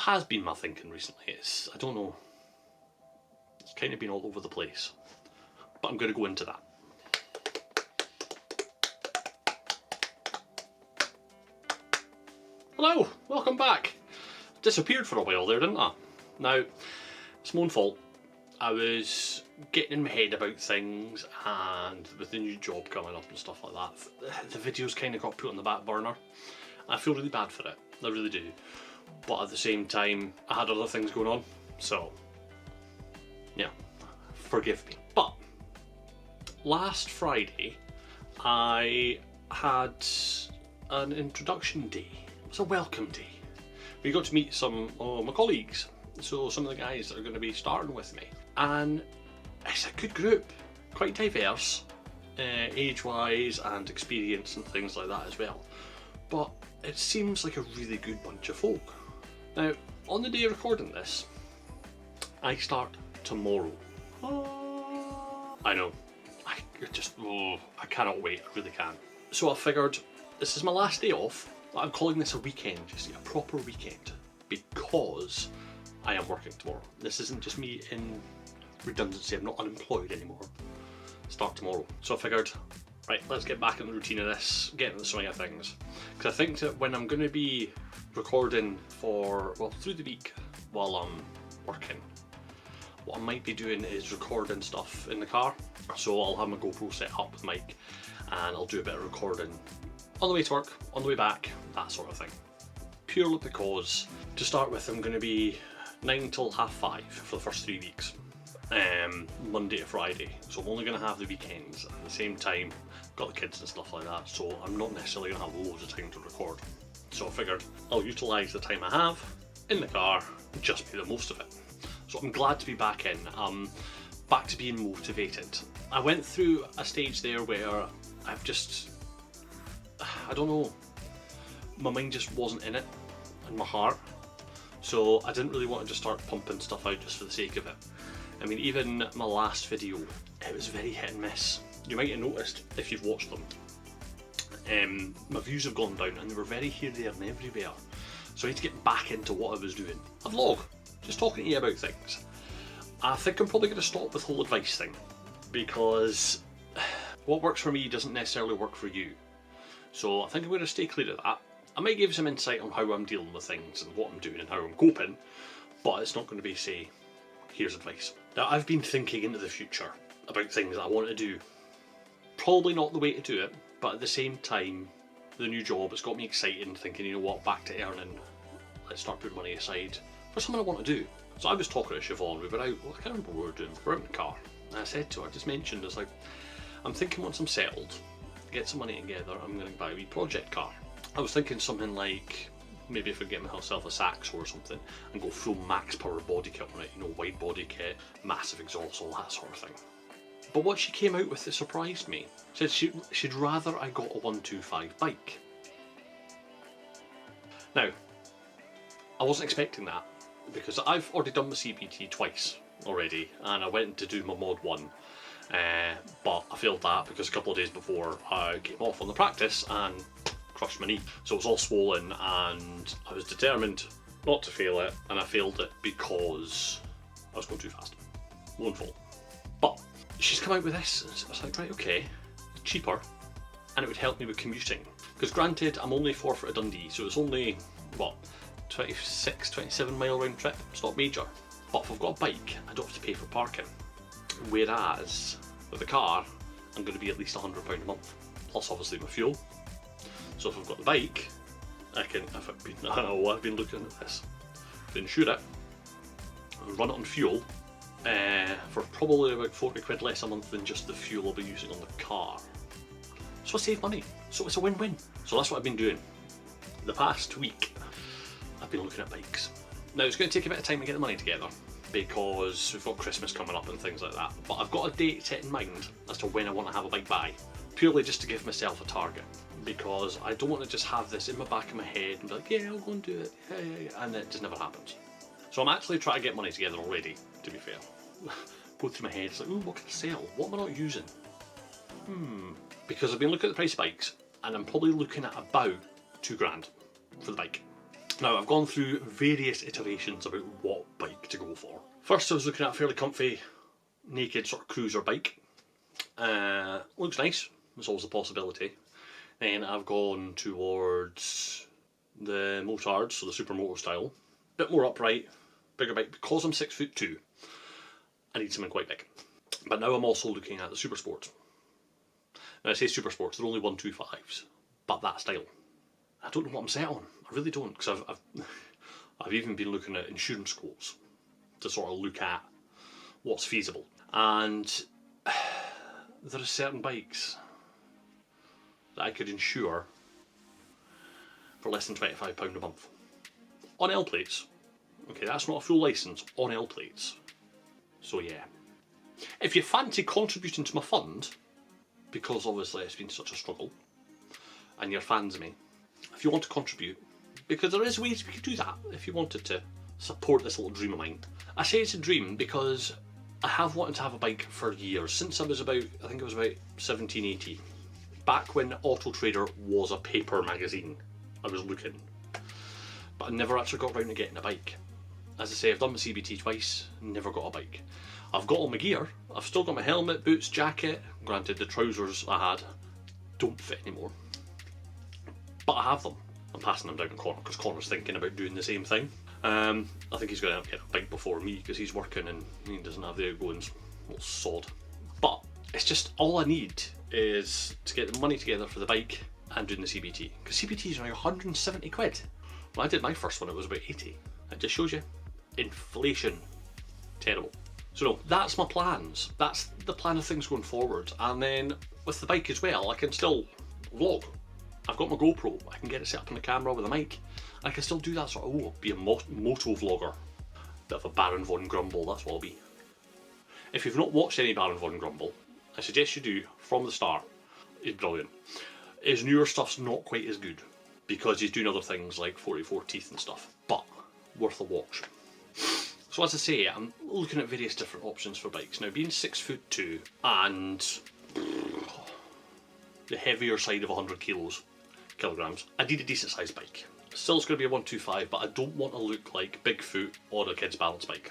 has been my thinking recently? I don't know, it's kind of been all over the place, but I'm going to go into that. Hello, welcome back. Disappeared for a while there, didn't I? Now, it's my own fault. I was getting in my head about things, and with the new job coming up and stuff like that, the videos kind of got put on the back burner. I feel really bad for it, I really do. But at the same time, I had other things going on, so yeah, forgive me. But last Friday, I had an introduction day. It was a welcome day. We got to meet some of my colleagues, so some of the guys that are going to be starting with me. And it's a good group, quite diverse, age-wise and experience and things like that as well. But it seems like a really good bunch of folk. Now, on the day of recording this, I start tomorrow. I know, I cannot wait, I really can. So I figured, this is my last day off. I'm calling this a weekend, just a proper weekend, because I am working tomorrow. This isn't just me in redundancy, I'm not unemployed anymore. Start tomorrow. So I figured, right, let's get back in the routine of this, get in the swing of things. Because I think that when I'm going to be recording for, well, through the week while I'm working, what I might be doing is recording stuff in the car. So I'll have my GoPro set up with mic, and I'll do a bit of recording on the way to work, on the way back, that sort of thing. Purely because, to start with, I'm going to be 9 till 5:30 for the first 3 weeks. Monday to Friday, so I'm only going to have the weekends. At the same time, got the kids and stuff like that, so I'm not necessarily going to have loads of time to record. So I figured I'll utilise the time I have in the car and just make the most of it. So I'm glad to be back in, back to being motivated. I went through a stage there where I've just, I don't know, my mind just wasn't in it, and my heart. So I didn't really want to just start pumping stuff out just for the sake of it. I mean, even my last video, it was very hit and miss. You might have noticed if you've watched them. My views have gone down, and they were very here, there and everywhere. So I need to get back into what I was doing. A vlog, just talking to you about things. I think I'm probably going to stop with the whole advice thing, because what works for me doesn't necessarily work for you. So I think I'm going to stay clear of that. I might give some insight on how I'm dealing with things and what I'm doing and how I'm coping, but it's not going to be, say, here's advice. Now, I've been thinking into the future about things that I want to do. Probably not the way to do it, but at the same time, the new job has got me excited and thinking, you know what, back to earning. Let's start putting money aside for something I want to do. So I was talking to Siobhan, we were out, well, I can't remember what we were doing, we were out in the car. And I said to her, I just mentioned, it's like, I'm thinking once I'm settled, get some money together, I'm going to buy a wee project car. I was thinking something like, maybe if I get myself a Saxo or something and go full max power body kit on it, you know, wide body kit, massive exhaust, all that sort of thing. But what she came out with that surprised me, said she'd rather I got a 125 bike. Now, I wasn't expecting that, because I've already done my CBT twice already, and I went to do my mod 1, but I failed that because a couple of days before I came off on the practice and crushed my knee. So it was all swollen, and I was determined not to fail it, and I failed it because I was going too fast. My own fault. But she's come out with this, and I was like, right, okay, cheaper, and it would help me with commuting. Because granted, I'm only 4 foot of Dundee, so it's only, what, 26, 27 mile round trip. It's not major. But if I've got a bike, I don't have to pay for parking. Whereas with a car, I'm going to be at least £100 a month, plus obviously my fuel. So if I've got the bike, I can, I've been looking at this, to insure it, run it on fuel, for probably about 40 quid less a month than just the fuel I'll be using on the car. So I save money, so it's a win-win. So that's what I've been doing. The past week, I've been looking at bikes. Now it's going to take a bit of time to get the money together, because we've got Christmas coming up and things like that, but I've got a date set in mind as to when I want to have a bike by, purely just to give myself a target, because I don't want to just have this in the back of my head and be like, yeah, I'll go and do it, yeah, and it just never happens. So I'm actually trying to get money together already, to be fair. Go through my head, it's like, ooh, what can I sell? What am I not using? Because I've been looking at the price of bikes, and I'm probably looking at about £2 grand for the bike. Now, I've gone through various iterations about what bike to go for. First, I was looking at a fairly comfy, naked sort of cruiser bike. Looks nice, there's always a possibility. Then I've gone towards the motards, so the supermoto style. Bit more upright, bigger bike. Because I'm 6'2", I need something quite big. But now I'm also looking at the super sports. Now I say super sports, they're only 125s, but that style. I don't know what I'm set on. I really don't, because I've even been looking at insurance quotes to sort of look at what's feasible. And there are certain bikes that I could insure for less than £25 a month. On L plates. Okay, that's not a full licence, on L plates. So yeah. If you fancy contributing to my fund, because obviously it's been such a struggle, and you're fans of me, if you want to contribute, because there is ways we could do that if you wanted to support this little dream of mine. I say it's a dream because I have wanted to have a bike for years, since I was about, I think it was about 17, 18. Back when Auto Trader was a paper magazine, I was looking. But I never actually got around to getting a bike. As I say, I've done my CBT twice, never got a bike. I've got all my gear, I've still got my helmet, boots, jacket. Granted, the trousers I had don't fit anymore. But I have them. I'm passing them down to Connor, because Connor's thinking about doing the same thing. I think he's going to get a bike before me, because he's working and he doesn't have the outgoings. Little sod. But it's just, all I need is to get the money together for the bike and doing the CBT. Because CBT is now 170 quid. When I did my first one, it was about 80. It just shows you. Inflation. Terrible. So no, that's my plans. That's the plan of things going forward. And then with the bike as well, I can still vlog. I've got my GoPro. I can get it set up on the camera with a mic. I can still do that sort of, be a moto vlogger. Bit of a BaronVonGrumble, that's what I'll be. If you've not watched any BaronVonGrumble, I suggest you do from the start. He's brilliant. His newer stuff's not quite as good, because he's doing other things like 44 teeth and stuff, but worth a watch. So as I say, I'm looking at various different options for bikes. Now, being 6'2" and the heavier side of 100 kilograms, I need a decent sized bike. Still, it's going to be a 125, but I don't want to look like Bigfoot or a kid's balance bike,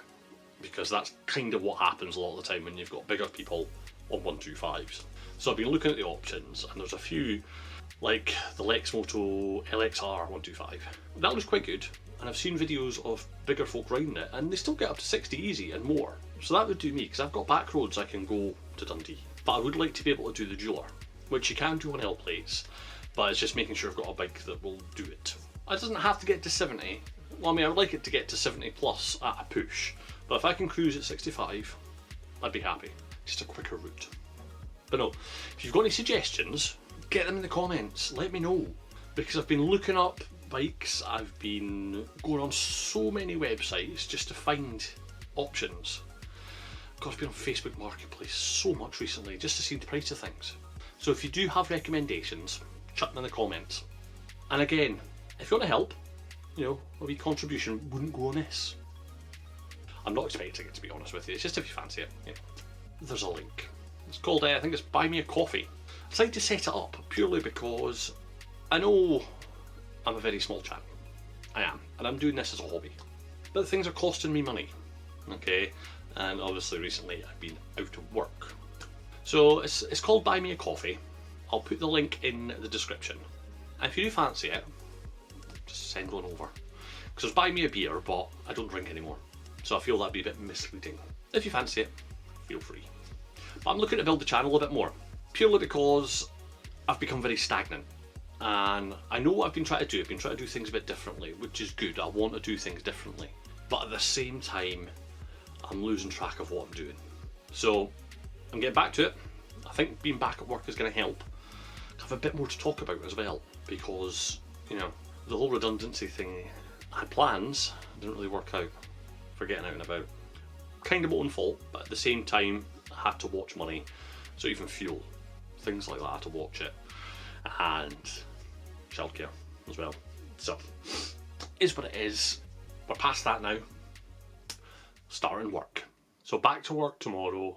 because that's kind of what happens a lot of the time when you've got bigger people on 125s. So I've been looking at the options, and there's a few, like the Lexmoto LXR 125. That looks quite good, and I've seen videos of bigger folk riding it, and they still get up to 60 easy and more. So that would do me, because I've got back roads I can go to Dundee. But I would like to be able to do the dueler, which you can do on L plates, but it's just making sure I've got a bike that will do it. It doesn't have to get to 70. Well, I mean, I would like it to get to 70 plus at a push, but if I can cruise at 65, I'd be happy. Just a quicker route. But no, if you've got any suggestions, get them in the comments, let me know. Because I've been looking up bikes, I've been going on so many websites just to find options. God, I've been on Facebook Marketplace so much recently just to see the price of things. So if you do have recommendations, chuck them in the comments. And again, if you want to help, you know, a wee contribution wouldn't go amiss. I'm not expecting it, to be honest with you, it's just if you fancy it. Yeah. There's a link. It's called, I think it's Buy Me a Coffee. I decided to set it up purely because I know I'm a very small chap. I am, and I'm doing this as a hobby. But things are costing me money, okay? And obviously recently I've been out of work. So it's called Buy Me a Coffee. I'll put the link in the description. And if you do fancy it, just send one over. Because there's Buy Me a Beer, but I don't drink anymore. So I feel that'd be a bit misleading. If you fancy it, feel free. But I'm looking to build the channel a bit more, purely because I've become very stagnant. And I know what I've been trying to do. I've been trying to do things a bit differently, which is good. I want to do things differently. But at the same time, I'm losing track of what I'm doing. So I'm getting back to it. I think being back at work is going to help. I have a bit more to talk about as well, because, you know, the whole redundancy thing, I had plans, didn't really work out for getting out and about. Kind of my own fault, but at the same time, I had to watch money, so even fuel, things like that, I had to watch it, and childcare as well. So, is what it is. We're past that now. Starting work. So back to work tomorrow.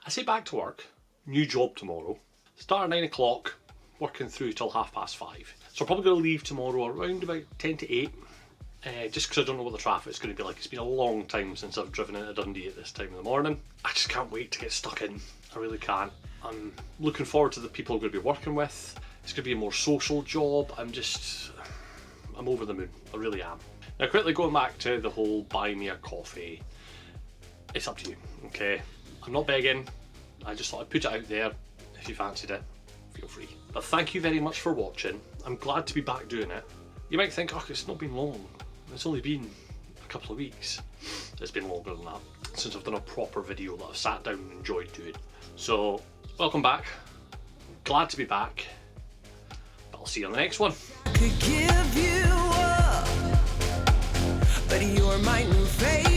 I say back to work, new job tomorrow. Start at 9 o'clock, working through till 5:30. So I'm probably going to leave tomorrow around about 10 to 8. just because I don't know what the traffic's going to be like. It's been a long time since I've driven into Dundee at this time in the morning. I just can't wait to get stuck in. I really can't. I'm looking forward to the people I'm going to be working with. It's going to be a more social job. I'm over the moon. I really am. Now, quickly going back to the whole buy me a coffee. It's up to you, okay? I'm not begging. I just thought I'd put it out there. If you fancied it, feel free. But thank you very much for watching. I'm glad to be back doing it. You might think, oh, it's not been long. It's only been a couple of weeks. It's been longer than that, since I've done a proper video that I've sat down and enjoyed doing. So, welcome back. Glad to be back. But I'll see you on the next one. Could give you up, but you're my new face.